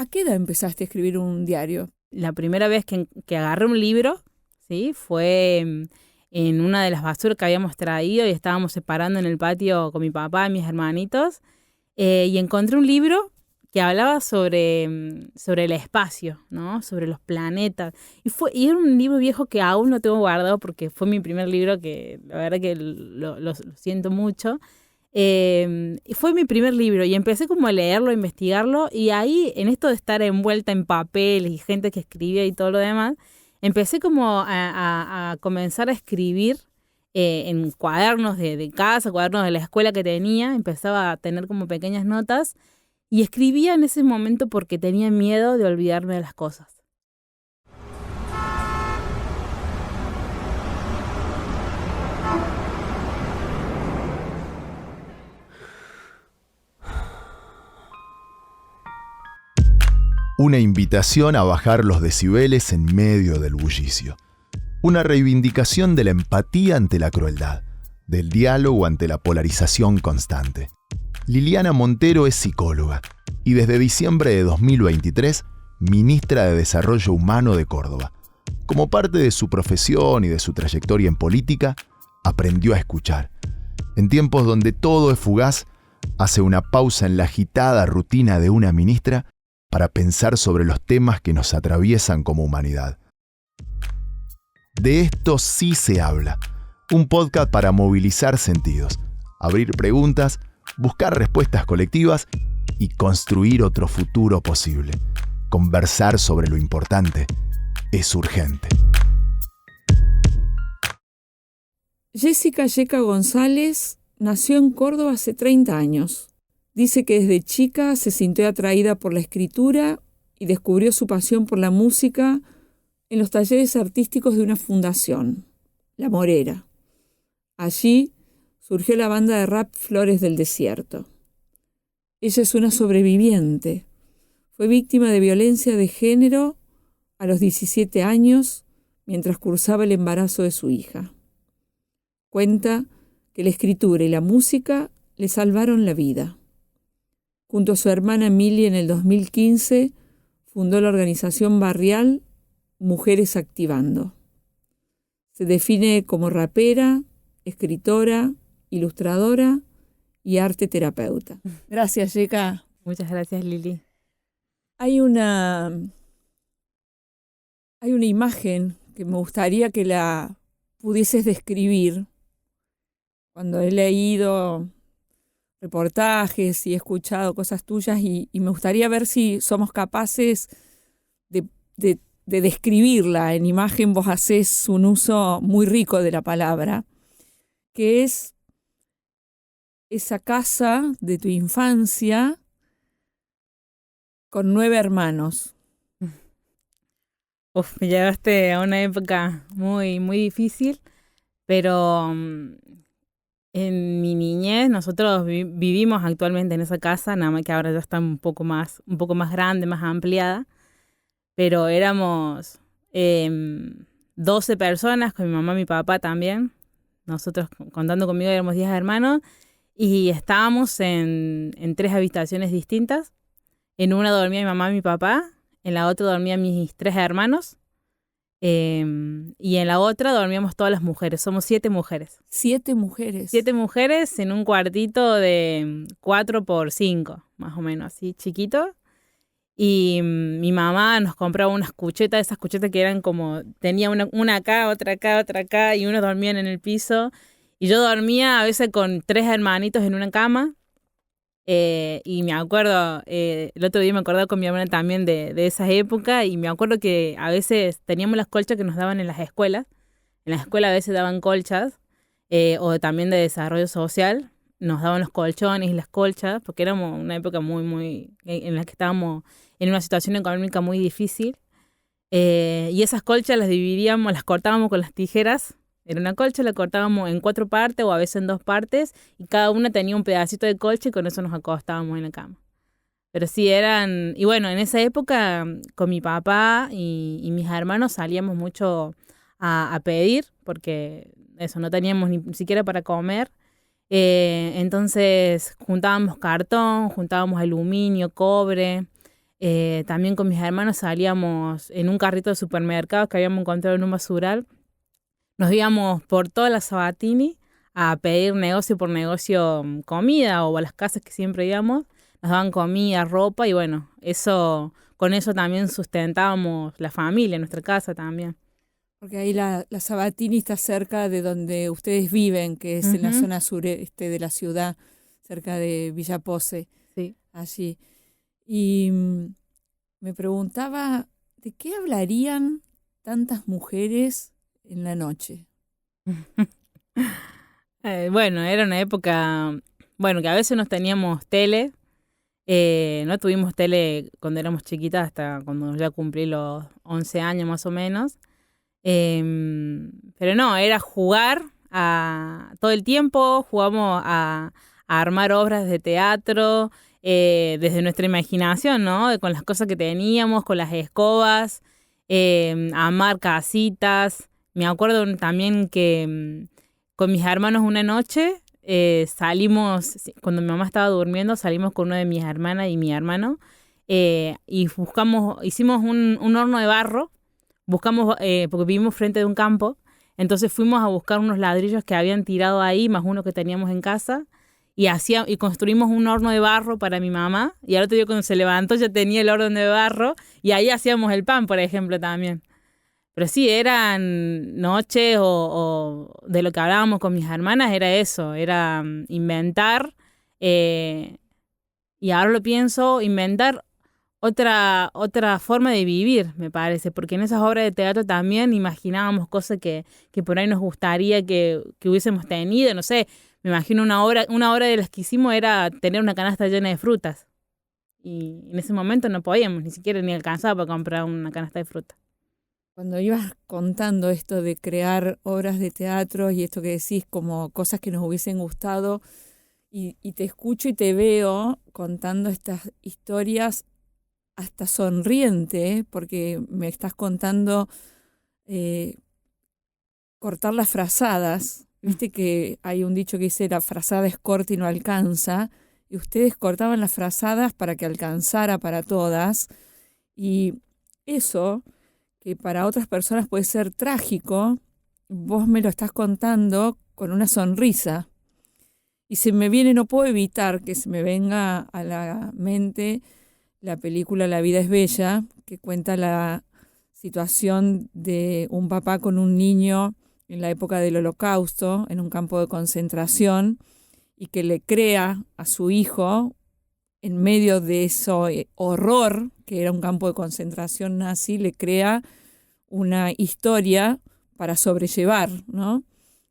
¿A qué edad empezaste a escribir un diario? La primera vez que agarré un libro, ¿sí? Fue en una de las basuras que habíamos traído y estábamos separando en el patio con mi papá y mis hermanitos. Y encontré un libro que hablaba sobre el espacio, ¿no? Sobre los planetas. Y era un libro viejo que aún no tengo guardado porque fue mi primer libro, que la verdad que lo siento mucho. Y fue mi primer libro y empecé como a leerlo, a investigarlo, y ahí, en esto de estar envuelta en papel y gente que escribía y todo lo demás, empecé como a comenzar a escribir en cuadernos de casa, cuadernos de la escuela que tenía. Empezaba a tener como pequeñas notas y escribía en ese momento porque tenía miedo de olvidarme de las cosas. Una invitación a bajar los decibeles en medio del bullicio. Una reivindicación de la empatía ante la crueldad, del diálogo ante la polarización constante. Liliana Montero es psicóloga y desde diciembre de 2023, ministra de Desarrollo Humano de Córdoba. Como parte de su profesión y de su trayectoria en política, aprendió a escuchar. En tiempos donde todo es fugaz, hace una pausa en la agitada rutina de una ministra para pensar sobre los temas que nos atraviesan como humanidad. De esto sí se habla. Un podcast para movilizar sentidos, abrir preguntas, buscar respuestas colectivas y construir otro futuro posible. Conversar sobre lo importante es urgente. Jessica Yeca González nació en Córdoba hace 30 años. Dice que desde chica se sintió atraída por la escritura y descubrió su pasión por la música en los talleres artísticos de una fundación, La Morera. Allí surgió la banda de rap Flores del Desierto. Ella es una sobreviviente. Fue víctima de violencia de género a los 17 años mientras cursaba el embarazo de su hija. Cuenta que la escritura y la música le salvaron la vida. Junto a su hermana Emilia, en el 2015, fundó la organización barrial Mujeres Activando. Se define como rapera, escritora, ilustradora y arte terapeuta. Gracias, Yeca. Muchas gracias, Lili. Hay una imagen que me gustaría que la pudieses describir. Cuando he leído reportajes y he escuchado cosas tuyas y me gustaría ver si somos capaces de describirla en imagen. Vos hacés un uso muy rico de la palabra, que es esa casa de tu infancia con 9 hermanos. Me llevaste a una época muy, muy difícil, pero en mi niñez nosotros vivimos actualmente en esa casa, nada más que ahora ya está un poco más grande, más ampliada, pero éramos 12 personas, con mi mamá y mi papá también. Nosotros, contando conmigo, éramos 10 hermanos y estábamos en 3 habitaciones distintas. En una dormía mi mamá y mi papá, en la otra dormían mis 3 hermanos. Y en la otra dormíamos todas las mujeres. Somos 7 mujeres. 7 mujeres. 7 mujeres en un cuartito de 4x5, más o menos, así, chiquito. Y mi mamá nos compraba unas cuchetas, esas cuchetas que eran como, tenía una acá, otra acá, otra acá, y unos dormían en el piso. Y yo dormía a veces con 3 hermanitos en una cama. Y me acuerdo, el otro día me acordaba con mi hermana también de esa época, y me acuerdo que a veces teníamos las colchas que nos daban en las escuelas. En la escuela a veces daban colchas, o también de desarrollo social, nos daban los colchones y las colchas, porque éramos una época muy en la que estábamos en una situación económica muy difícil. Y esas colchas las dividíamos, las cortábamos con las tijeras. Era una colcha, la cortábamos en 4 partes o a veces en 2 partes, y cada una tenía un pedacito de colcha y con eso nos acostábamos en la cama. Pero sí eran... Y bueno, en esa época con mi papá y mis hermanos salíamos mucho a pedir, porque eso, no teníamos ni siquiera para comer. Entonces juntábamos cartón, juntábamos aluminio, cobre, También con mis hermanos salíamos en un carrito de supermercados que habíamos encontrado en un basural. Nos íbamos por toda la Sabatini a pedir negocio por negocio comida, o a las casas que siempre íbamos. Nos daban comida, ropa y bueno, con eso también sustentábamos la familia, nuestra casa también. Porque ahí la Sabatini está cerca de donde ustedes viven, que es en la zona sureste de la ciudad, cerca de Villa Pose, Sí. allí. Y me preguntaba, ¿de qué hablarían tantas mujeres en la noche? Bueno, era una época, bueno, que a veces no teníamos tele. No tuvimos tele cuando éramos chiquitas hasta cuando ya cumplí los 11 años más o menos. Pero no, era jugar todo el tiempo, jugamos a armar obras de teatro, desde nuestra imaginación, ¿no? Con las cosas que teníamos, con las escobas, a armar casitas. Me acuerdo también que con mis hermanos una noche salimos, cuando mi mamá estaba durmiendo, salimos con una de mis hermanas y mi hermano, y hicimos un horno de barro. Buscamos, porque vivimos frente de un campo, entonces fuimos a buscar unos ladrillos que habían tirado ahí, más uno que teníamos en casa, y construimos un horno de barro para mi mamá, y al otro día cuando se levantó ya tenía el horno de barro, y ahí hacíamos el pan, por ejemplo, también. Pero sí, eran noches o de lo que hablábamos con mis hermanas, era eso, era inventar, y ahora lo pienso, inventar otra forma de vivir, me parece, porque en esas obras de teatro también imaginábamos cosas que por ahí nos gustaría que hubiésemos tenido, no sé, me imagino una obra de las que hicimos era tener una canasta llena de frutas, y en ese momento no podíamos, ni siquiera ni alcanzaba para comprar una canasta de frutas. Cuando ibas contando esto de crear obras de teatro y esto que decís como cosas que nos hubiesen gustado, y te escucho y te veo contando estas historias hasta sonriente, porque me estás contando cortar las frazadas. Viste que hay un dicho que dice la frazada es corta y no alcanza, y ustedes cortaban las frazadas para que alcanzara para todas, y eso, que para otras personas puede ser trágico, vos me lo estás contando con una sonrisa. Y no puedo evitar que se me venga a la mente la película La vida es bella, que cuenta la situación de un papá con un niño en la época del Holocausto, en un campo de concentración, y que le crea a su hijo, en medio de ese horror, que era un campo de concentración nazi, le crea una historia para sobrellevar, ¿no?,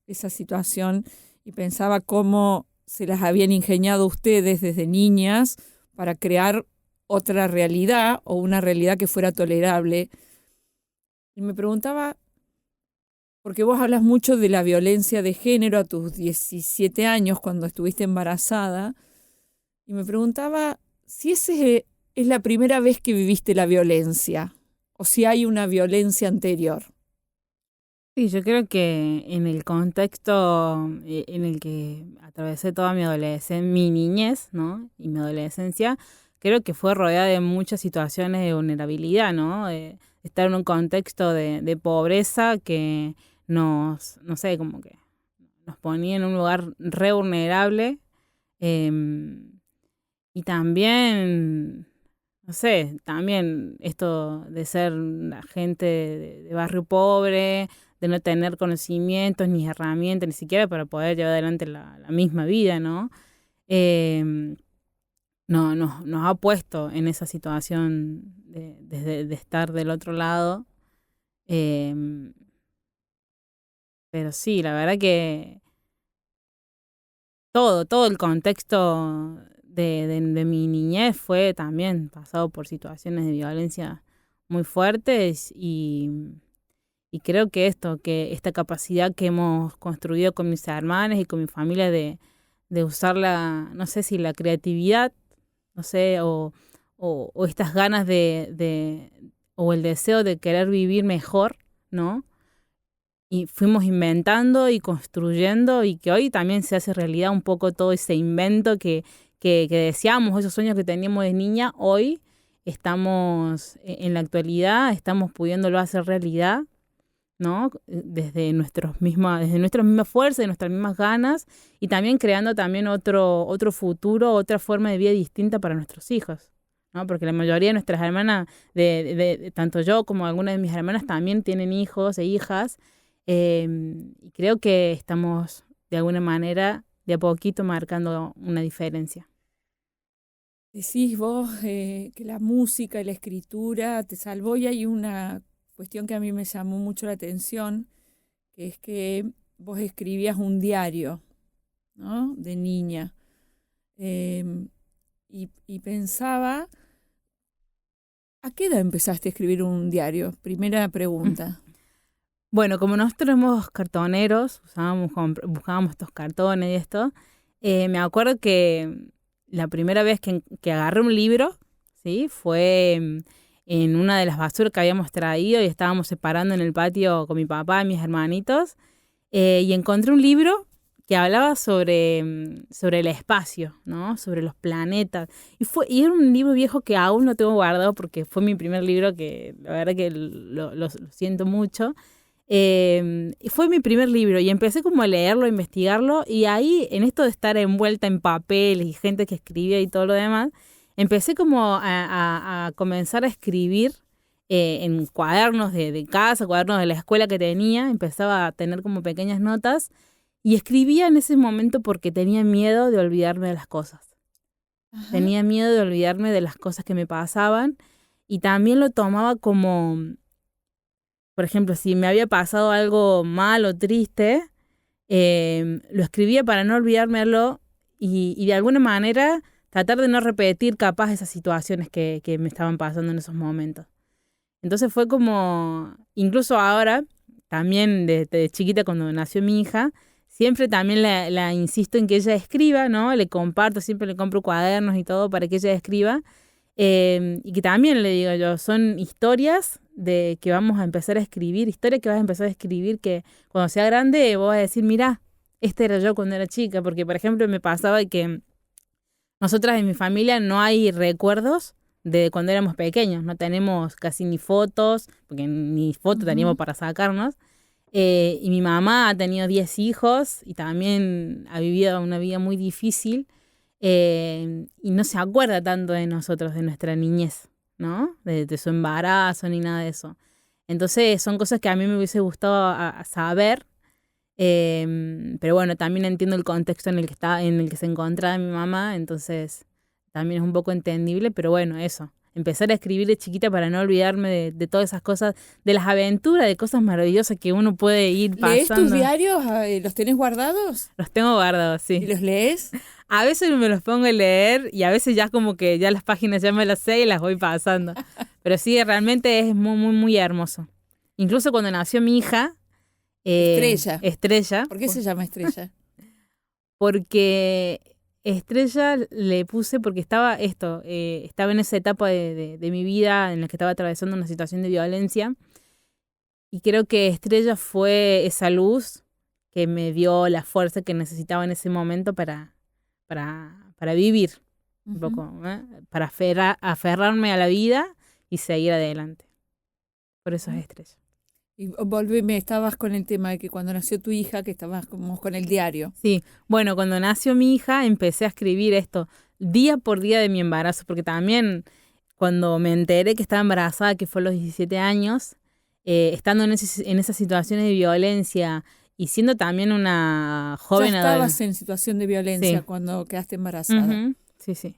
esa situación, y pensaba cómo se las habían ingeniado ustedes desde niñas para crear otra realidad o una realidad que fuera tolerable. Y me preguntaba, porque vos hablas mucho de la violencia de género a tus 17 años cuando estuviste embarazada, y me preguntaba si ese es la primera vez que viviste la violencia o si hay una violencia anterior. Sí, yo creo que en el contexto en el que atravesé toda mi adolescencia, mi niñez, ¿no?, y mi adolescencia, creo que fue rodeada de muchas situaciones de vulnerabilidad, ¿no? De estar en un contexto de pobreza que no sé, como que nos ponía en un lugar re vulnerable. Y también, no sé, también esto de ser la gente de barrio pobre, de no tener conocimientos ni herramientas, ni siquiera para poder llevar adelante la misma vida, ¿no? No, nos ha puesto en esa situación de estar del otro lado. Pero sí, la verdad que todo el contexto de mi niñez fue también pasado por situaciones de violencia muy fuertes, y creo que esta capacidad que hemos construido con mis hermanas y con mi familia de usar no sé si la creatividad, no sé, o estas ganas o el deseo de querer vivir mejor, ¿no? Y fuimos inventando y construyendo, y que hoy también se hace realidad un poco todo ese invento que deseamos, esos sueños que teníamos de niña, hoy estamos, en la actualidad, estamos pudiéndolo hacer realidad, ¿no? Desde nuestras mismas fuerzas, de nuestras mismas ganas, y también creando también otro futuro, otra forma de vida distinta para nuestros hijos, ¿no? Porque la mayoría de nuestras hermanas, tanto yo como algunas de mis hermanas, también tienen hijos e hijas, y creo que estamos de alguna manera de a poquito marcando una diferencia. Decís vos que la música y la escritura te salvó, y hay una cuestión que a mí me llamó mucho la atención, que es que vos escribías un diario, ¿no? De niña. Y pensaba, ¿a qué edad empezaste a escribir un diario? Primera pregunta. Bueno, como nosotros éramos cartoneros, buscábamos estos cartones y esto, me acuerdo que la primera vez que agarré un libro, ¿sí? Fue en una de las basuras que habíamos traído y estábamos separando en el patio con mi papá y mis hermanitos, y encontré un libro que hablaba sobre el espacio, ¿no? Sobre los planetas. Y era un libro viejo que aún no tengo guardado porque fue mi primer libro, que la verdad que lo siento mucho. Y fue mi primer libro y empecé como a leerlo, a investigarlo, y ahí, en esto de estar envuelta en papeles y gente que escribía y todo lo demás, empecé como a comenzar a escribir en cuadernos de casa, cuadernos de la escuela que tenía. Empezaba a tener como pequeñas notas y escribía en ese momento porque tenía miedo de olvidarme de las cosas. Ajá. Tenía miedo de olvidarme de las cosas que me pasaban, y también lo tomaba como, por ejemplo, si me había pasado algo mal o triste, lo escribía para no olvidármelo y de alguna manera tratar de no repetir capaz esas situaciones que me estaban pasando en esos momentos. Entonces fue como, incluso ahora, también desde chiquita cuando nació mi hija, siempre también la insisto en que ella escriba, ¿no? Le comparto, siempre le compro cuadernos y todo para que ella escriba. Y que también le digo yo, son historias de que vamos a empezar a escribir, historias que vas a empezar a escribir, que cuando sea grande vos vas a decir, mirá, este era yo cuando era chica. Porque, por ejemplo, me pasaba que nosotras en mi familia no hay recuerdos de cuando éramos pequeños, no tenemos casi ni fotos, porque ni fotos teníamos para sacarnos. Y mi mamá ha tenido 10 hijos y también ha vivido una vida muy difícil. Y no se acuerda tanto de nosotros, de nuestra niñez, ¿no? De su embarazo ni nada de eso. Entonces son cosas que a mí me hubiese gustado a saber, pero bueno, también entiendo el contexto en el que se encontraba mi mamá, entonces también es un poco entendible, pero bueno, eso. Empezar a escribir de chiquita para no olvidarme de todas esas cosas, de las aventuras, de cosas maravillosas que uno puede ir pasando. ¿Lees tus diarios? ¿Los tenés guardados? Los tengo guardados, sí. ¿Y los lees? A veces me los pongo a leer y a veces ya como que ya las páginas ya me las sé y las voy pasando. Pero sí, realmente es muy, muy, muy hermoso. Incluso cuando nació mi hija... Estrella. ¿Por qué se llama Estrella? Porque Estrella le puse porque estaba en esa etapa de mi vida en la que estaba atravesando una situación de violencia. Y creo que Estrella fue esa luz que me dio la fuerza que necesitaba en ese momento para vivir un poco, para aferrarme a la vida y seguir adelante. Por eso es Estrella. Y volveme, estabas con el tema de que cuando nació tu hija, que estabas como con el diario. Sí, bueno, cuando nació mi hija empecé a escribir esto día por día de mi embarazo, porque también cuando me enteré que estaba embarazada, que fue a los 17 años, estando en esas situaciones de violencia y siendo también una joven ya estabas en situación de violencia, sí, cuando quedaste embarazada. Sí, sí.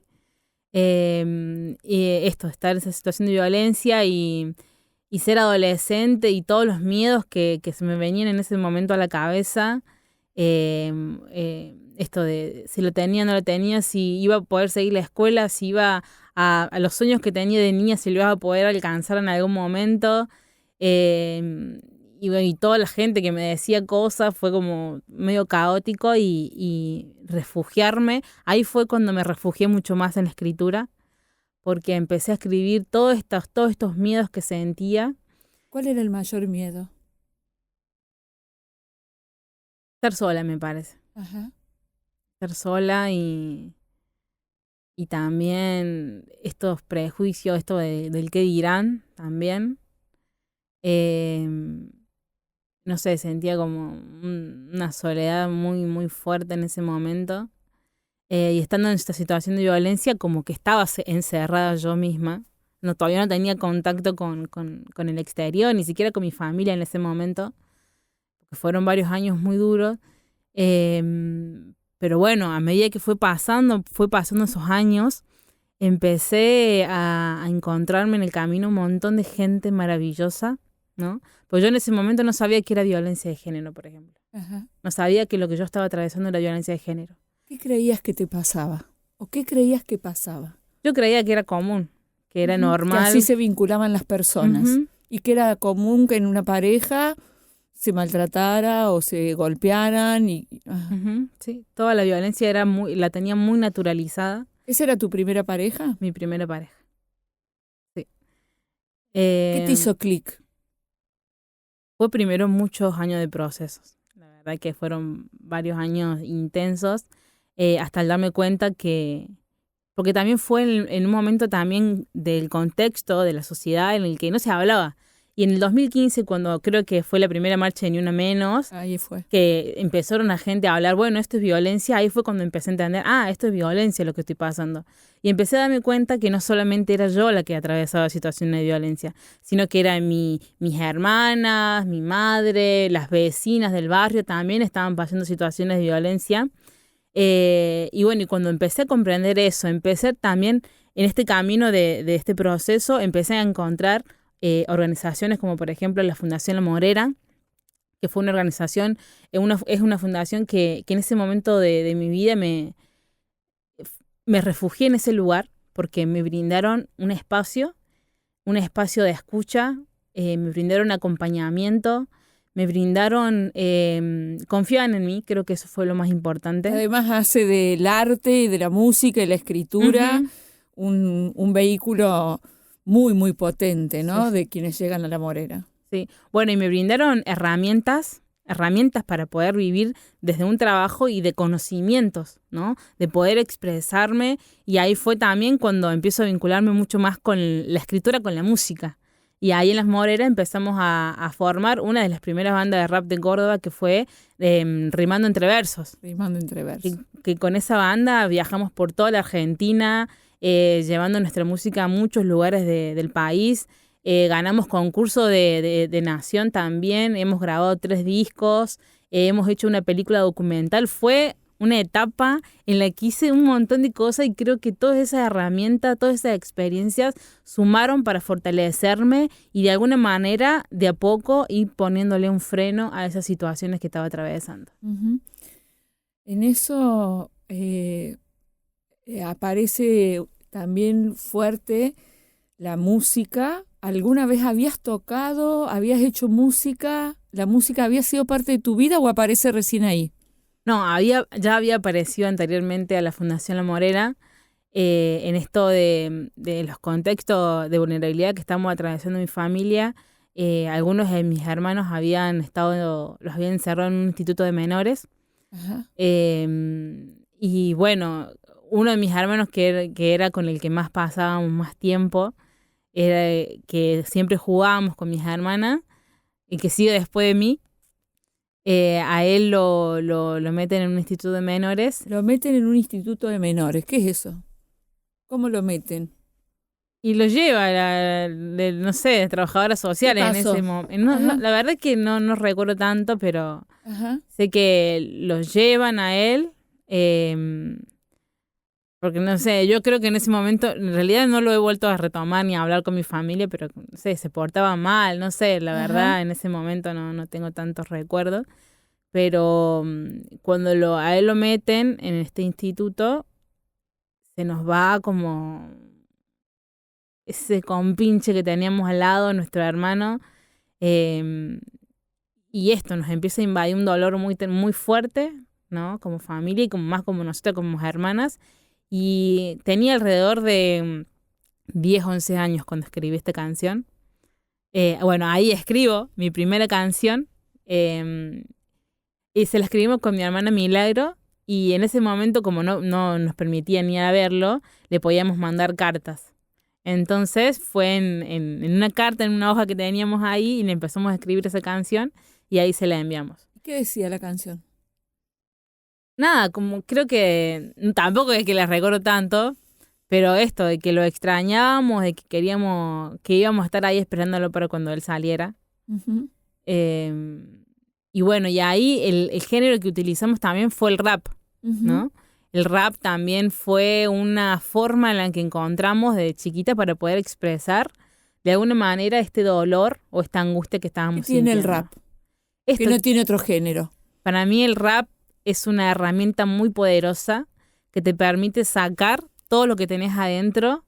Y estar en esa situación de violencia y ser adolescente y todos los miedos que se me venían en ese momento a la cabeza, esto de si lo tenía o no lo tenía, si iba a poder seguir la escuela, si iba a los sueños que tenía de niña, si lo iba a poder alcanzar en algún momento, y toda la gente que me decía cosas, fue como medio caótico, y refugiarme, ahí fue cuando me refugié mucho más en la escritura, porque empecé a escribir todos estos miedos que sentía. ¿Cuál era el mayor miedo? Estar sola, me parece. Ajá. Estar sola y y también estos prejuicios, esto del qué dirán también. No sé, sentía como una soledad muy, muy fuerte en ese momento. Y estando en esta situación de violencia, como que estaba encerrada yo misma. Todavía no tenía contacto con el exterior, ni siquiera con mi familia en ese momento, porque fueron varios años muy duros. Pero bueno, a medida que fue pasando esos años, empecé a encontrarme en el camino un montón de gente maravillosa, ¿no? Pues yo en ese momento no sabía que era violencia de género, por ejemplo. Ajá. No sabía que lo que yo estaba atravesando era violencia de género. ¿Qué creías que te pasaba? ¿O qué creías que pasaba? Yo creía que era común, que era normal. Que así se vinculaban las personas. Ujú. Y que era común que en una pareja se maltratara o se golpearan. Ujú, sí, toda la violencia la tenía muy naturalizada. ¿Esa era tu primera pareja? Mi primera pareja. Sí. ¿Qué te hizo clic? Fue primero muchos años de procesos. La verdad que fueron varios años intensos, hasta el darme cuenta que... Porque también fue en un momento también del contexto de la sociedad en el que no se hablaba. Y en el 2015, cuando creo que fue la primera marcha de Ni Una Menos, Ahí fue. que empezaron la gente a hablar, bueno, esto es violencia, ahí fue cuando empecé a entender, esto es violencia lo que estoy pasando. Y empecé a darme cuenta que no solamente era yo la que atravesaba situaciones de violencia, sino que eran mis hermanas, mi madre, las vecinas del barrio también estaban pasando situaciones de violencia. Y bueno, y cuando empecé a comprender eso, empecé también en este camino de este proceso, empecé a encontrar organizaciones como por ejemplo la Fundación La Morera, que fue una organización, es una fundación que en ese momento de mi vida me refugié en ese lugar porque me brindaron un espacio de escucha, me brindaron acompañamiento, me brindaron, confiaban en mí, creo que eso fue lo más importante. Además hace del arte y de la música y la escritura un vehículo muy, muy potente, ¿no? Sí. De quienes llegan a La Morera. Sí, bueno, y me brindaron herramientas para poder vivir desde un trabajo y de conocimientos, ¿no? De poder expresarme, y ahí fue también cuando empiezo a vincularme mucho más con la escritura, con la música. Y ahí en Las Moreras empezamos a formar una de las primeras bandas de rap de Córdoba, que fue Rimando Entre Versos. Rimando Entre Versos. Que con esa banda viajamos por toda la Argentina, llevando nuestra música a muchos lugares del país. Ganamos concurso de Nación también, hemos grabado 3 discos, hemos hecho una película documental. Fue una etapa en la que hice un montón de cosas y creo que todas esas herramientas, todas esas experiencias sumaron para fortalecerme y de alguna manera, de a poco, ir poniéndole un freno a esas situaciones que estaba atravesando. Uh-huh. En eso aparece también fuerte la música. ¿Alguna vez habías tocado, habías hecho música? ¿La música había sido parte de tu vida o aparece recién ahí? No, ya había aparecido anteriormente a la Fundación La Morera, en esto de los contextos de vulnerabilidad que estamos atravesando mi familia. Algunos de mis hermanos los habían encerrado en un instituto de menores. Ajá. Y bueno, uno de mis hermanos que era con el que más pasábamos más tiempo, era que siempre jugábamos con mis hermanas y que sigue después de mí. A él lo meten en un instituto de menores. Lo meten en un instituto de menores. ¿Qué es eso? ¿Cómo lo meten? Y lo lleva no sé, trabajadoras sociales en ese momento. No, la verdad es que no recuerdo tanto, pero sé que lo llevan a él. Porque no sé, yo creo que en ese momento, en realidad no lo he vuelto a retomar ni a hablar con mi familia, pero no sé, se portaba mal, no sé, la verdad en ese momento no tengo tantos recuerdos. Pero cuando a él lo meten en este instituto, se nos va como ese compinche que teníamos al lado, nuestro hermano, y esto nos empieza a invadir un dolor muy, muy fuerte, ¿no? Como familia y más como nosotros, como hermanas. Y tenía alrededor de 10, 11 años cuando escribí esta canción. Bueno, ahí escribo mi primera canción. Y se la escribimos con mi hermana Milagro. y en ese momento, como no nos permitían ni a verlo, le podíamos mandar cartas. Entonces fue en una carta, en una hoja que teníamos ahí, y le empezamos a escribir esa canción y ahí se la enviamos. ¿Qué decía la canción? Nada, como creo que tampoco es que la recuerdo tanto, pero esto de que lo extrañábamos, de que íbamos a estar ahí esperándolo para cuando él saliera. Uh-huh. Y bueno, y ahí el género que utilizamos también fue el rap, Uh-huh. ¿no? El rap también fue una forma en la que encontramos de chiquita para poder expresar de alguna manera este dolor o esta angustia que estábamos sintiendo. ¿Qué tiene el rap? Que no tiene otro género. Para mí el rap es una herramienta muy poderosa que te permite sacar todo lo que tenés adentro,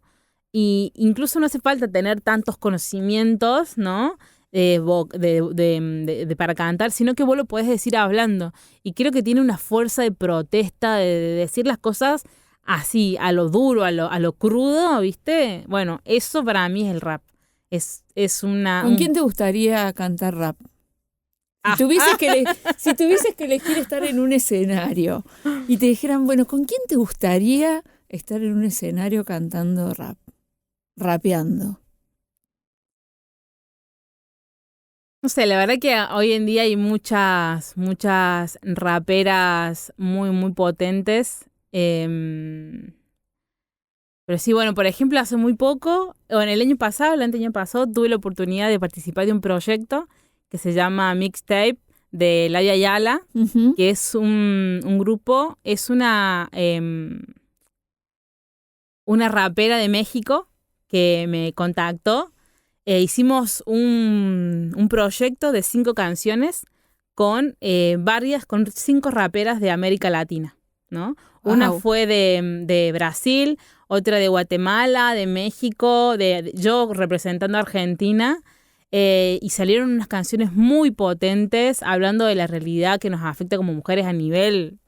y incluso no hace falta tener tantos conocimientos, ¿no? Para cantar, sino que vos lo podés decir hablando. Y creo que tiene una fuerza de protesta, de decir las cosas así, a lo duro, a lo crudo, ¿viste? Bueno, eso para mí es el rap. Es una... ¿Con quién te gustaría cantar rap? Si tuvieses que elegir estar en un escenario y te dijeran, bueno, ¿con quién te gustaría estar en un escenario cantando rap? Rapeando. No sé, la verdad que hoy en día hay muchas raperas muy, muy potentes. Pero sí, bueno, por ejemplo, hace muy poco, o en el año pasado, tuve la oportunidad de participar de un proyecto que se llama Mixtape de Laia Ayala, Uh-huh. que es un grupo, es una rapera de México que me contactó. Hicimos un proyecto de 5 canciones con 5 raperas de América Latina, ¿no? Wow. Una fue de Brasil, otra de Guatemala, de México, yo representando a Argentina, y salieron unas canciones muy potentes hablando de la realidad que nos afecta como mujeres a nivel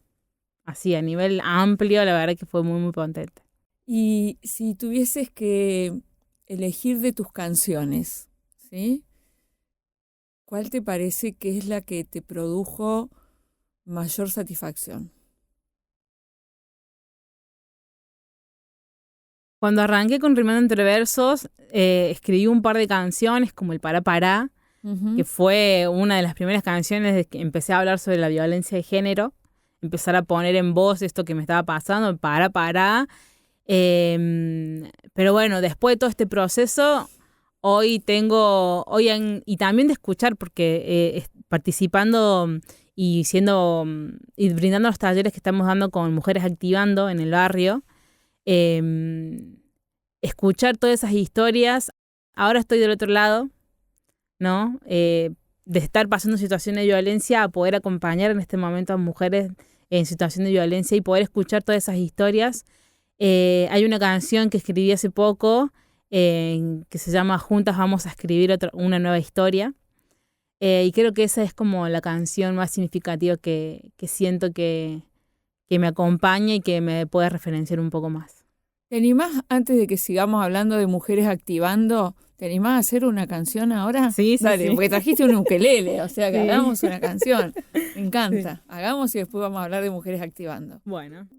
amplio. La verdad que fue muy, muy potente. Y si tuvieses que elegir de tus canciones, ¿sí? ¿Cuál te parece que es la que te produjo mayor satisfacción? Cuando arranqué con Rimando entre Versos, escribí un par de canciones como el Para Pará, Uh-huh. que fue una de las primeras canciones de que empecé a hablar sobre la violencia de género, empezar a poner en voz esto que me estaba pasando, Para Pará. Pero bueno, después de todo este proceso, y también de escuchar, porque participando y brindando los talleres que estamos dando con Mujeres Activando en el barrio, escuchar todas esas historias. Ahora estoy del otro lado, ¿no? De estar pasando situaciones de violencia a poder acompañar en este momento a mujeres en situación de violencia y poder escuchar todas esas historias. Hay una canción que escribí hace poco que se llama Juntas vamos a escribir una nueva historia, y creo que esa es como la canción más significativa que siento que me acompaña y que me puede referenciar un poco más. ¿Te animás, antes de que sigamos hablando de Mujeres Activando, te animás a hacer una canción ahora? Sí. Dale, porque trajiste un ukelele, o sea que Sí. hagamos una canción. Me encanta. Sí. Hagamos y después vamos a hablar de Mujeres Activando. Bueno.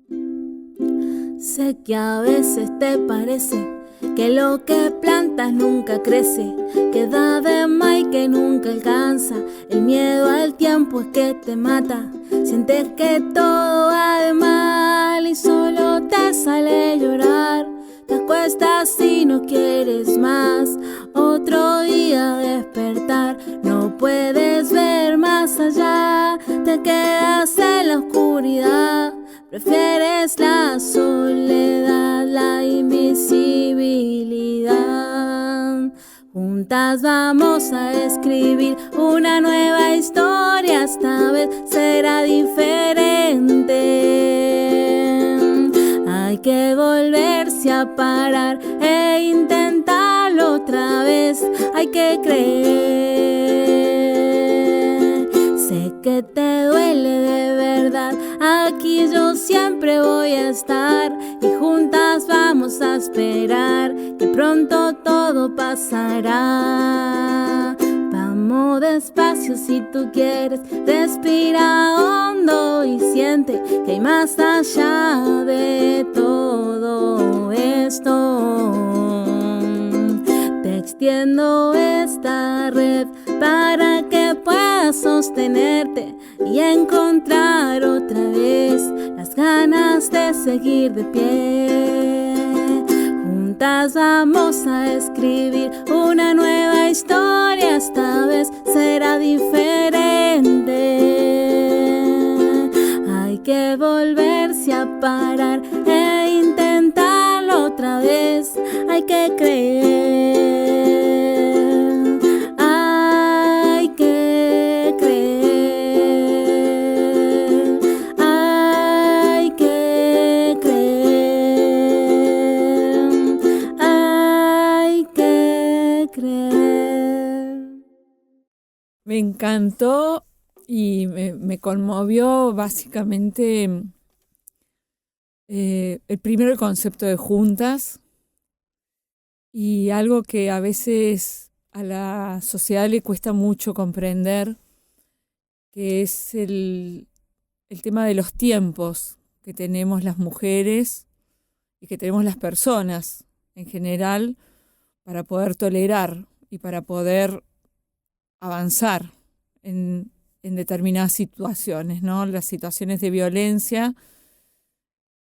Sé que a veces te parece que lo que plantas nunca crece, que da de más y que nunca alcanza. El miedo al tiempo es que te mata. Sientes que todo va de mal y solo te sale llorar. Te acuestas y no quieres más. Otro día despertar, no puedes ver más allá. Te quedas en la oscuridad. Prefieres la soledad, la invisibilidad. Juntas vamos a escribir una nueva historia, esta vez será diferente. Hay que volverse a parar e intentarlo otra vez, hay que creer. Sé que te duele de verdad, aquí yo siempre voy a estar y juntas vamos a esperar que pronto todo pasará. Vamos Vamos despacio si tú quieres, respira hondo y siente que hay más allá de todo esto. Te extiendo esta red para que puedas sostenerte y encontrar otra vez las ganas de seguir de pie. Juntas vamos a escribir una nueva historia, esta vez será diferente. Hay que volverse a parar e intentarlo otra vez, hay que creer, hay que creer, hay que creer, hay que creer. Me encantó y me conmovió básicamente el concepto de juntas, y algo que a veces a la sociedad le cuesta mucho comprender, que es el tema de los tiempos que tenemos las mujeres y que tenemos las personas en general para poder tolerar y para poder avanzar en determinadas situaciones, ¿no? Las situaciones de violencia,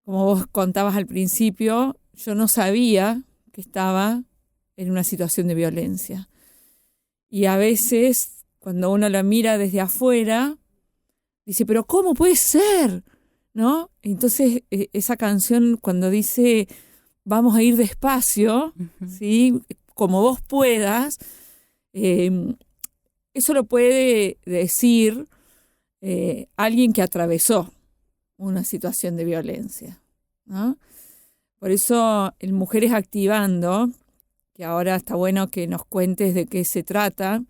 como vos contabas al principio, yo no sabía que estaba en una situación de violencia. Y a veces, cuando uno la mira desde afuera, dice, pero ¿cómo puede ser? ¿No? Entonces, esa canción, cuando dice, vamos a ir despacio, ¿sí? Como vos puedas, eso lo puede decir alguien que atravesó una situación de violencia, ¿no? Por eso, en Mujeres Activando, que ahora está bueno que nos cuentes de qué se trata,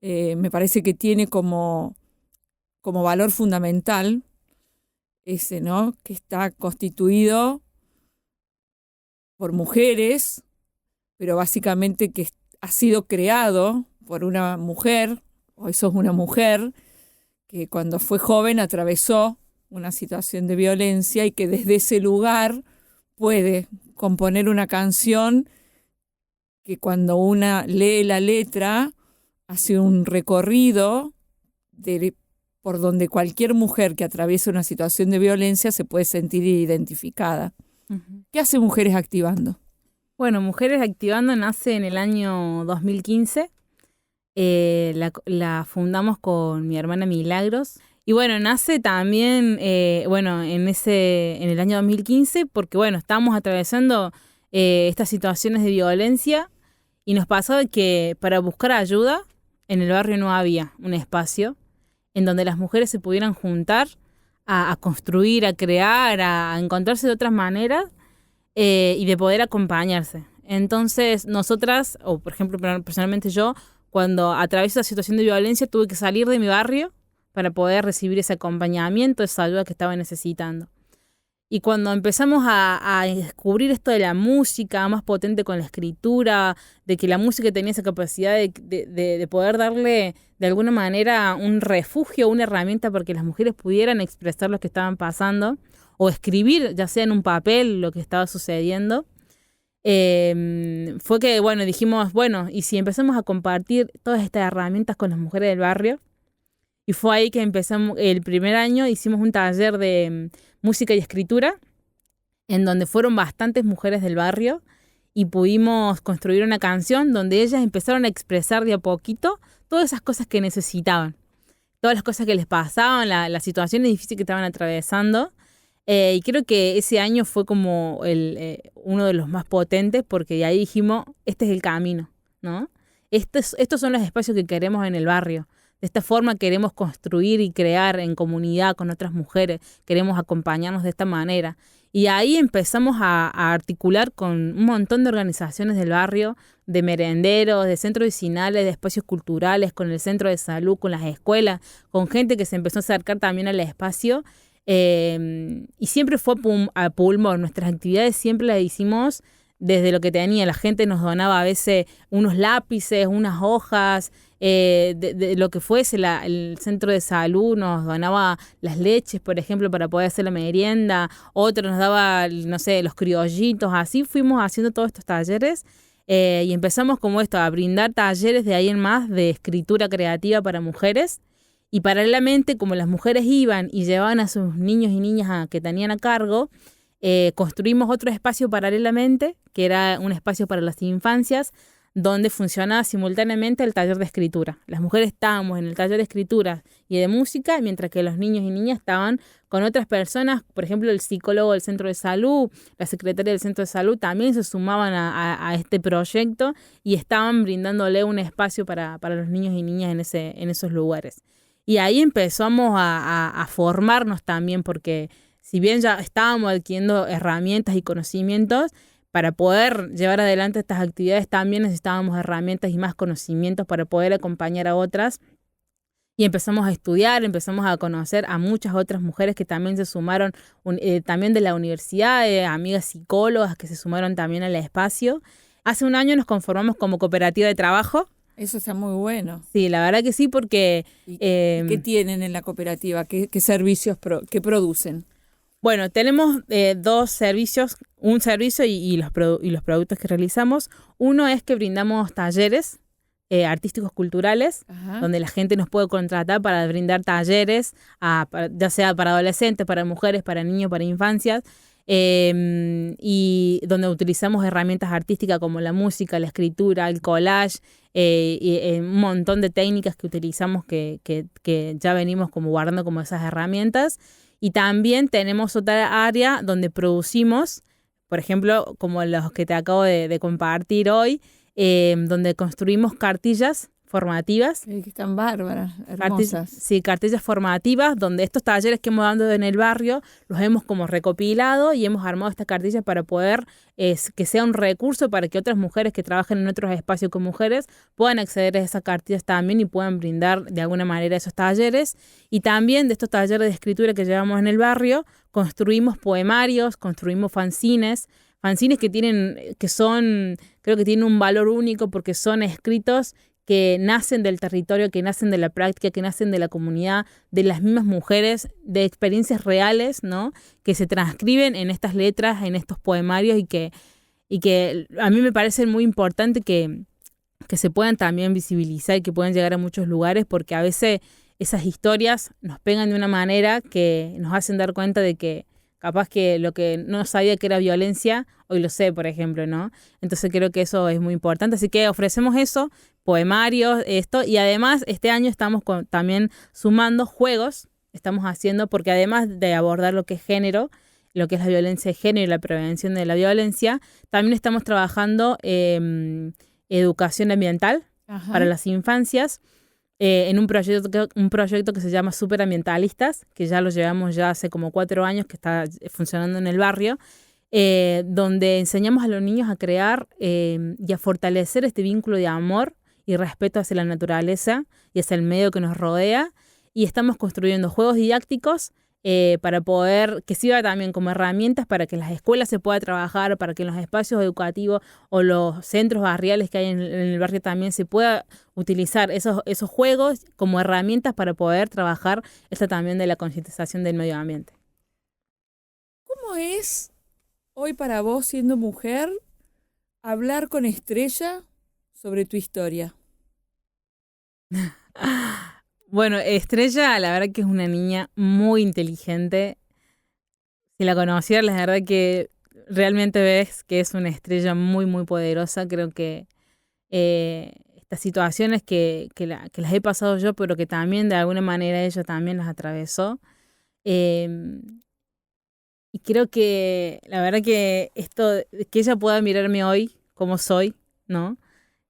me parece que tiene como valor fundamental ese, ¿no? Que está constituido por mujeres, pero básicamente que ha sido creado por una mujer. Hoy sos una mujer que cuando fue joven atravesó una situación de violencia y que desde ese lugar puede componer una canción que cuando una lee la letra hace un recorrido por donde cualquier mujer que atraviesa una situación de violencia se puede sentir identificada. Uh-huh. ¿Qué hace Mujeres Activando? Bueno, Mujeres Activando nace en el año 2015. La fundamos con mi hermana Milagros. Y bueno, nace también en el año 2015 porque estábamos atravesando estas situaciones de violencia y nos pasó que para buscar ayuda en el barrio no había un espacio en donde las mujeres se pudieran juntar a construir, a crear, a encontrarse de otras maneras y de poder acompañarse. Entonces nosotras, o por ejemplo personalmente yo, cuando atravieso la situación de violencia tuve que salir de mi barrio para poder recibir ese acompañamiento, esa ayuda que estaba necesitando. Y cuando empezamos a descubrir esto de la música más potente con la escritura, de que la música tenía esa capacidad de poder darle de alguna manera un refugio, una herramienta para que las mujeres pudieran expresar lo que estaban pasando o escribir, ya sea en un papel, lo que estaba sucediendo, fue que, dijimos, y si empezamos a compartir todas estas herramientas con las mujeres del barrio. Y fue ahí que empezamos, el primer año hicimos un taller de música y escritura, en donde fueron bastantes mujeres del barrio y pudimos construir una canción donde ellas empezaron a expresar de a poquito todas esas cosas que necesitaban, todas las cosas que les pasaban, las situaciones difíciles que estaban atravesando. Y creo que ese año fue como uno de los más potentes porque de ahí dijimos, este es el camino, ¿no? Estos son los espacios que queremos en el barrio. De esta forma queremos construir y crear en comunidad con otras mujeres, queremos acompañarnos de esta manera. Y ahí empezamos a articular con un montón de organizaciones del barrio, de merenderos, de centros vecinales, de espacios culturales, con el centro de salud, con las escuelas, con gente que se empezó a acercar también al espacio. Y siempre fue a pulmón. Nuestras actividades siempre las hicimos desde lo que tenía. La gente nos donaba a veces unos lápices, unas hojas, de lo que fuese. El centro de salud nos donaba las leches, por ejemplo, para poder hacer la merienda. Otro nos daba, no sé, los criollitos. Así fuimos haciendo todos estos talleres. Y empezamos como esto, a brindar talleres de ahí en más de escritura creativa para mujeres. Y paralelamente, como las mujeres iban y llevaban a sus niños y niñas que tenían a cargo, construimos otro espacio paralelamente, que era un espacio para las infancias, donde funcionaba simultáneamente el taller de escritura. Las mujeres estábamos en el taller de escritura y de música, mientras que los niños y niñas estaban con otras personas, por ejemplo, el psicólogo del centro de salud, la secretaria del centro de salud, también se sumaban a este proyecto y estaban brindándole un espacio para los niños y niñas en esos lugares. Y ahí empezamos a formarnos también, porque si bien ya estábamos adquiriendo herramientas y conocimientos, para poder llevar adelante estas actividades también necesitábamos herramientas y más conocimientos para poder acompañar a otras. Y empezamos a estudiar, empezamos a conocer a muchas otras mujeres que también se sumaron, también de la universidad, amigas psicólogas que se sumaron también al espacio. Hace un año nos conformamos como cooperativa de trabajo. Eso está muy bueno. Sí, la verdad que sí, porque... ¿Qué tienen en la cooperativa? ¿Qué servicios qué producen? Bueno, tenemos dos servicios, un servicio y los productos que realizamos. Uno es que brindamos talleres artísticos culturales, Ajá. donde la gente nos puede contratar para brindar talleres, ya sea para adolescentes, para mujeres, para niños, para infancias, y donde utilizamos herramientas artísticas como la música, la escritura, el collage, y un montón de técnicas que utilizamos que ya venimos como guardando como esas herramientas. Y también tenemos otra área donde producimos, por ejemplo, como los que te acabo de compartir hoy, donde construimos cartillas formativas. Que están bárbaras, hermosas. Cartillas formativas, donde estos talleres que hemos dado en el barrio los hemos como recopilado y hemos armado estas cartillas para poder que sea un recurso para que otras mujeres que trabajen en otros espacios con mujeres puedan acceder a esas cartillas también y puedan brindar de alguna manera esos talleres. Y también de estos talleres de escritura que llevamos en el barrio, construimos poemarios, construimos fanzines que son, creo que tienen un valor único porque son escritos que nacen del territorio, que nacen de la práctica, que nacen de la comunidad, de las mismas mujeres, de experiencias reales, ¿no? Que se transcriben en estas letras, en estos poemarios y que a mí me parece muy importante que se puedan también visibilizar y que puedan llegar a muchos lugares, porque a veces esas historias nos pegan de una manera que nos hacen dar cuenta de que capaz que lo que no sabía que era violencia, hoy lo sé, por ejemplo, ¿no? Entonces creo que eso es muy importante. Así que ofrecemos eso, poemarios, esto. Y además este año estamos también sumando juegos, estamos haciendo, porque además de abordar lo que es género, lo que es la violencia de género y la prevención de la violencia, también estamos trabajando educación ambiental. Ajá. Para las infancias. En un proyecto que se llama Superambientalistas, que ya lo llevamos ya hace como 4 años que está funcionando en el barrio, donde enseñamos a los niños a crear y a fortalecer este vínculo de amor y respeto hacia la naturaleza y hacia el medio que nos rodea. Y estamos construyendo juegos didácticos para poder, que sirva también como herramientas para que en las escuelas se pueda trabajar, para que en los espacios educativos o los centros barriales que hay en el barrio también se pueda utilizar esos juegos como herramientas para poder trabajar esta también de la concientización del medio ambiente. ¿Cómo es hoy para vos, siendo mujer, hablar con Estrella sobre tu historia? Bueno, Estrella, la verdad que es una niña muy inteligente. Si la conocieras, la verdad que realmente ves que es una estrella muy, muy poderosa. Creo que estas situaciones que las he pasado yo, pero que también de alguna manera ella también las atravesó. Y creo que la verdad que que ella pueda mirarme hoy como soy, ¿no?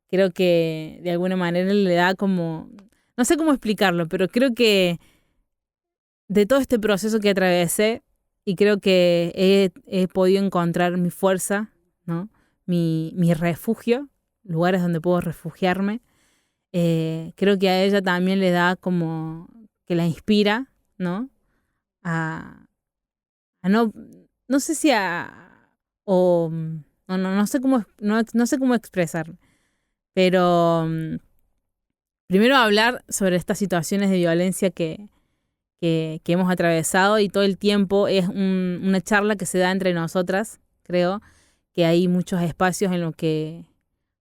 Creo que de alguna manera le da como... No sé cómo explicarlo, pero creo que de todo este proceso que atravesé, y creo que he podido encontrar mi fuerza, ¿no? Mi refugio, lugares donde puedo refugiarme. Creo que a ella también le da como que la inspira, ¿no? A no sé si no no sé no sé cómo expresarme. Pero primero hablar sobre estas situaciones de violencia que hemos atravesado, y todo el tiempo es una charla que se da entre nosotras. Creo que hay muchos espacios en los que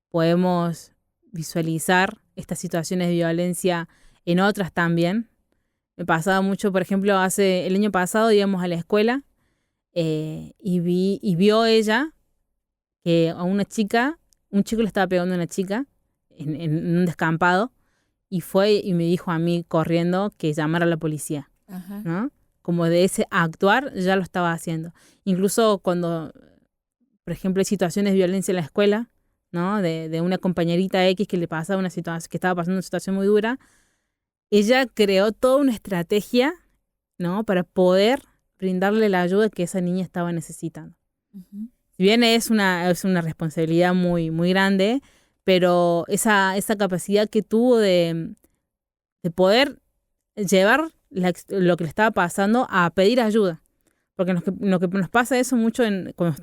podemos visualizar estas situaciones de violencia en otras también. Me pasaba mucho, por ejemplo, el año pasado íbamos a la escuela y vio ella que a un chico le estaba pegando a una chica en un descampado, y fue y me dijo a mí corriendo que llamara a la policía. Ajá. ¿No? Como de ese actuar ya lo estaba haciendo. Incluso cuando, por ejemplo, hay situaciones de violencia en la escuela, ¿no? De una compañerita X que le pasaba una situación, que estaba pasando una situación muy dura, ella creó toda una estrategia, ¿no? Para poder brindarle la ayuda que esa niña estaba necesitando. Uh-huh. Si bien es una responsabilidad muy, muy grande, pero esa capacidad que tuvo de poder llevar lo que le estaba pasando a pedir ayuda. Porque lo que nos pasa eso mucho, por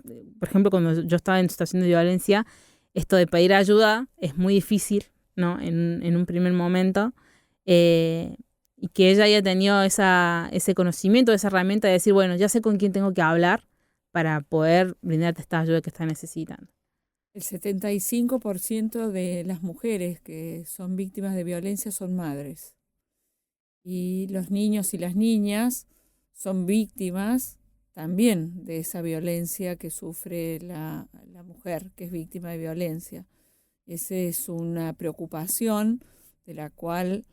ejemplo, cuando yo estaba en situación de violencia, esto de pedir ayuda es muy difícil, ¿no? En un primer momento. Y que ella haya tenido ese conocimiento, esa herramienta de decir, bueno, ya sé con quién tengo que hablar para poder brindarte esta ayuda que está necesitando. El 75% de las mujeres que son víctimas de violencia son madres. Y los niños y las niñas son víctimas también de esa violencia que sufre la mujer que es víctima de violencia. Esa es una preocupación de la cual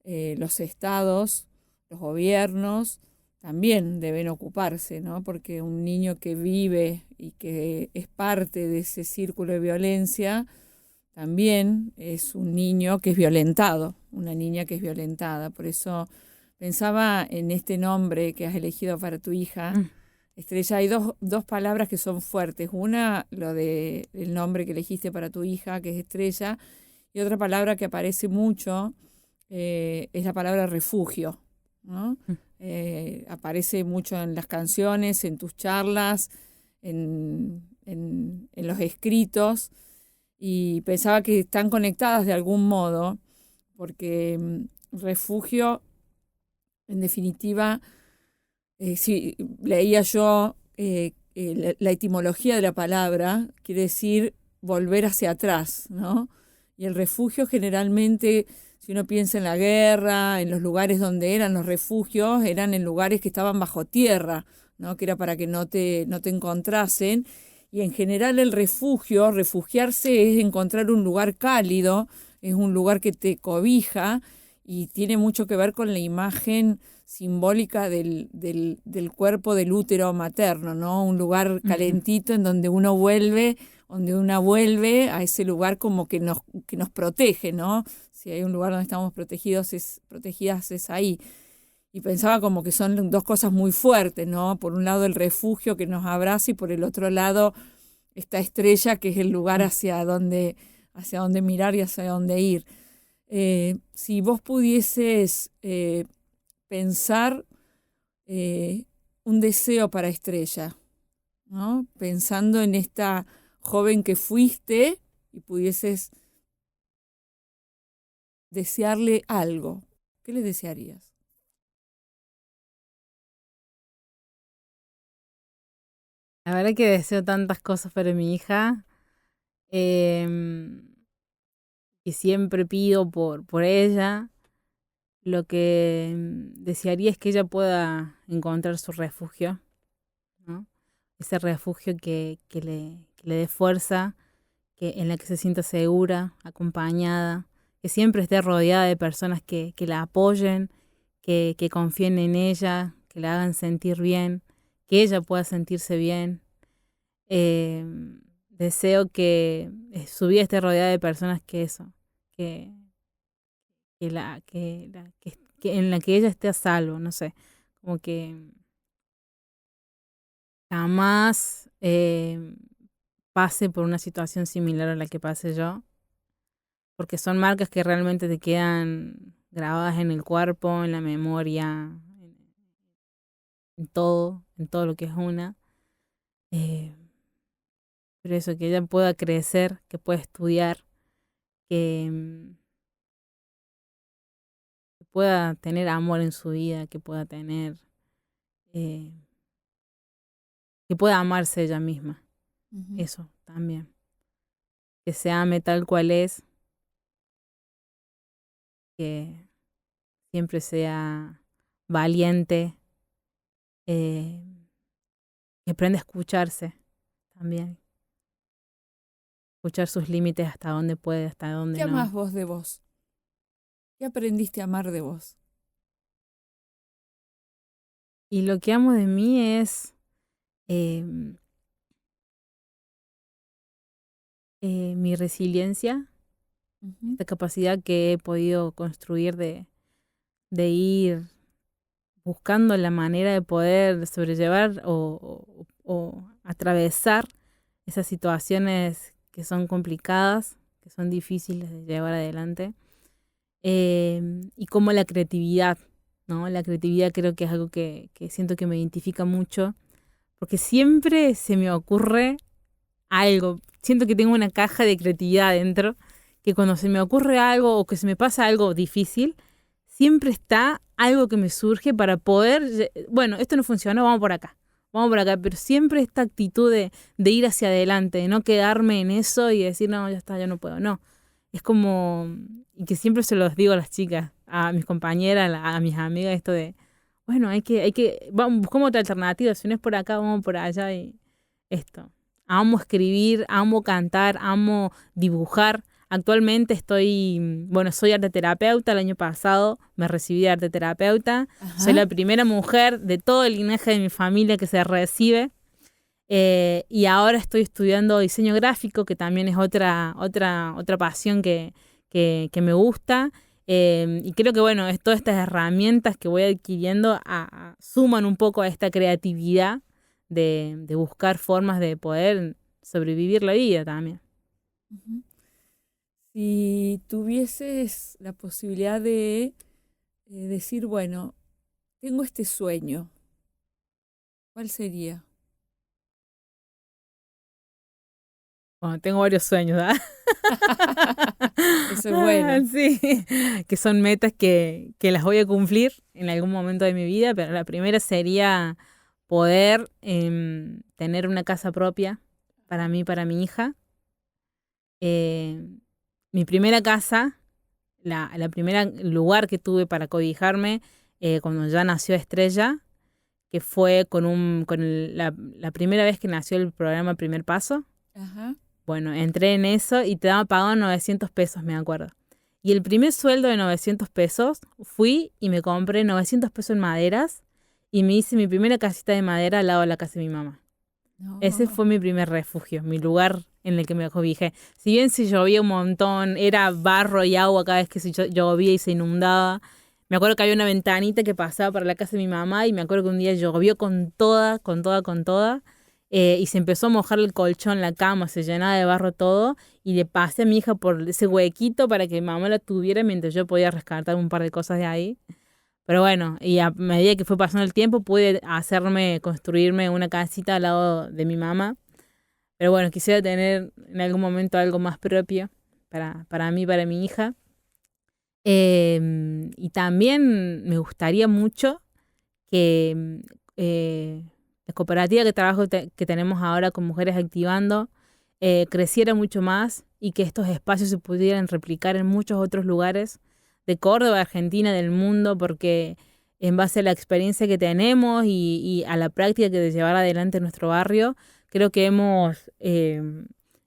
los estados, los gobiernos también deben ocuparse, ¿no? Porque un niño que vive y que es parte de ese círculo de violencia también es un niño que es violentado, una niña que es violentada. Por eso pensaba en este nombre que has elegido para tu hija, Estrella. Hay dos palabras que son fuertes. Una, lo de el nombre que elegiste para tu hija, que es Estrella, y otra palabra que aparece mucho es la palabra refugio, ¿no? Aparece mucho en las canciones, en tus charlas, en los escritos, y pensaba que están conectadas de algún modo, porque refugio, en definitiva, si leía yo la etimología de la palabra, quiere decir volver hacia atrás, ¿no? Y el refugio generalmente, si uno piensa en la guerra, en los lugares donde eran los refugios, eran en lugares que estaban bajo tierra, ¿no? Que era para que no te encontrasen. Y en general el refugio, refugiarse, es encontrar un lugar cálido, es un lugar que te cobija, y tiene mucho que ver con la imagen simbólica del cuerpo del útero materno, ¿no? Un lugar calentito en donde una vuelve a ese lugar como que nos protege, ¿no? Si hay un lugar donde estamos protegidas es ahí. Y pensaba como que son dos cosas muy fuertes, ¿no? Por un lado el refugio que nos abraza, y por el otro lado esta estrella que es el lugar hacia donde mirar y hacia dónde ir. Si vos pudieses pensar un deseo para Estrella, ¿no? Pensando en esta joven que fuiste, y pudieses desearle algo, ¿qué le desearías? La verdad que deseo tantas cosas para mi hija, que siempre pido por ella. Lo que desearía es que ella pueda encontrar su refugio, ¿no? Ese refugio que le dé fuerza, en la que se sienta segura, acompañada, que siempre esté rodeada de personas que la apoyen, que confíen en ella, que la hagan sentir bien, que ella pueda sentirse bien. Deseo que su vida esté rodeada de personas que en la que ella esté a salvo, no sé, como que jamás pase por una situación similar a la que pasé yo, porque son marcas que realmente te quedan grabadas en el cuerpo, en la memoria, en todo lo que es una. Pero eso, que ella pueda crecer, que pueda estudiar, que pueda tener amor en su vida, que pueda tener, que pueda amarse ella misma. Ujú. Eso también. Que se ame tal cual es, que siempre sea valiente, que aprenda a escucharse también. Escuchar sus límites hasta dónde puede, hasta dónde ¿Qué amás no. vos de vos? ¿Qué aprendiste a amar de vos? Y lo que amo de mí es eh, mi resiliencia, Ujú. esta capacidad que he podido construir de ir buscando la manera de poder sobrellevar o atravesar esas situaciones que son complicadas, que son difíciles de llevar adelante. Y como la creatividad, ¿no? La creatividad creo que es algo que siento que me identifica mucho, porque siempre se me ocurre algo. Siento que tengo una caja de creatividad dentro, que cuando se me ocurre algo o que se me pasa algo difícil, siempre está algo que me surge para poder, bueno, esto no funcionó, vamos por acá, pero siempre esta actitud de ir hacia adelante, de no quedarme en eso y decir, no, ya está, ya no puedo, no. Es como, y que siempre se los digo a las chicas, a mis compañeras, a mis amigas, esto de, bueno, vamos, buscamos otra alternativa, si no es por acá, vamos por allá y esto. Amo escribir, amo cantar, amo dibujar. Actualmente soy arteterapeuta. El año pasado me recibí de arteterapeuta. Soy Ajá. la primera mujer de todo el linaje de mi familia que se recibe. Y ahora estoy estudiando diseño gráfico, que también es otra pasión que me gusta. Y creo que, bueno, es todas estas herramientas que voy adquiriendo suman un poco a esta creatividad de buscar formas de poder sobrevivir la vida también. Ujú. Si tuvieses la posibilidad de decir, bueno, tengo este sueño, ¿cuál sería? Bueno, tengo varios sueños, ¿verdad? Eso es bueno. Sí, que son metas que las voy a cumplir en algún momento de mi vida, pero la primera sería poder tener una casa propia para mí, para mi hija. Eh, Mi primera casa, la primera lugar que tuve para cobijarme cuando ya nació Estrella, que fue la primera vez que nació el programa Primer Paso. Ajá. Bueno, entré en eso y te daban pagado 900 pesos, me acuerdo. Y el primer sueldo de 900 pesos, fui y me compré 900 pesos en maderas y me hice mi primera casita de madera al lado de la casa de mi mamá. Ese No. fue mi primer refugio, mi lugar en el que me acobijé. Si bien se llovía un montón, era barro y agua cada vez que se llovía y se inundaba. Me acuerdo que había una ventanita que pasaba para la casa de mi mamá y me acuerdo que un día llovió con toda, con toda, con toda. Y se empezó a mojar el colchón, la cama, se llenaba de barro todo. Y le pasé a mi hija por ese huequito para que mi mamá la tuviera mientras yo podía rescatar un par de cosas de ahí. Pero bueno, y a medida que fue pasando el tiempo pude construirme una casita al lado de mi mamá. Pero bueno, quisiera tener en algún momento algo más propio para mí, para mi hija. Y también me gustaría mucho que la cooperativa que tenemos ahora con Mujeres Activando creciera mucho más y que estos espacios se pudieran replicar en muchos otros lugares de Córdoba, de Argentina, del mundo, porque en base a la experiencia que tenemos y a la práctica que de llevar adelante en nuestro barrio, creo que hemos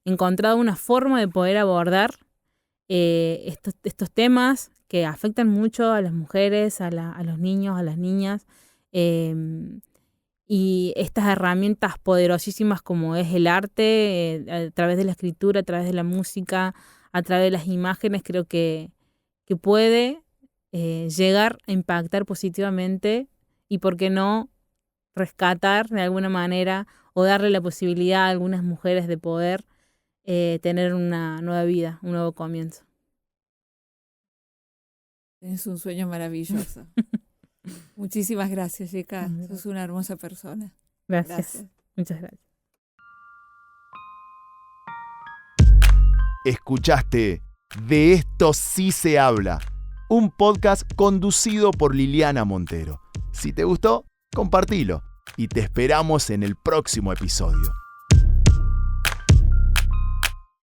encontrado una forma de poder abordar estos temas que afectan mucho a las mujeres, a los niños, a las niñas, eh, y estas herramientas poderosísimas como es el arte, a través de la escritura, a través de la música, a través de las imágenes, creo que puede llegar a impactar positivamente y, ¿por qué no?, rescatar de alguna manera o darle la posibilidad a algunas mujeres de poder tener una nueva vida, un nuevo comienzo. Es un sueño maravilloso. Muchísimas gracias, Yeka. Sos una hermosa persona. Gracias. Gracias. Muchas gracias. Escuchaste De Esto Sí Se Habla, un podcast conducido por Liliana Montero. Si te gustó, compartilo y te esperamos en el próximo episodio.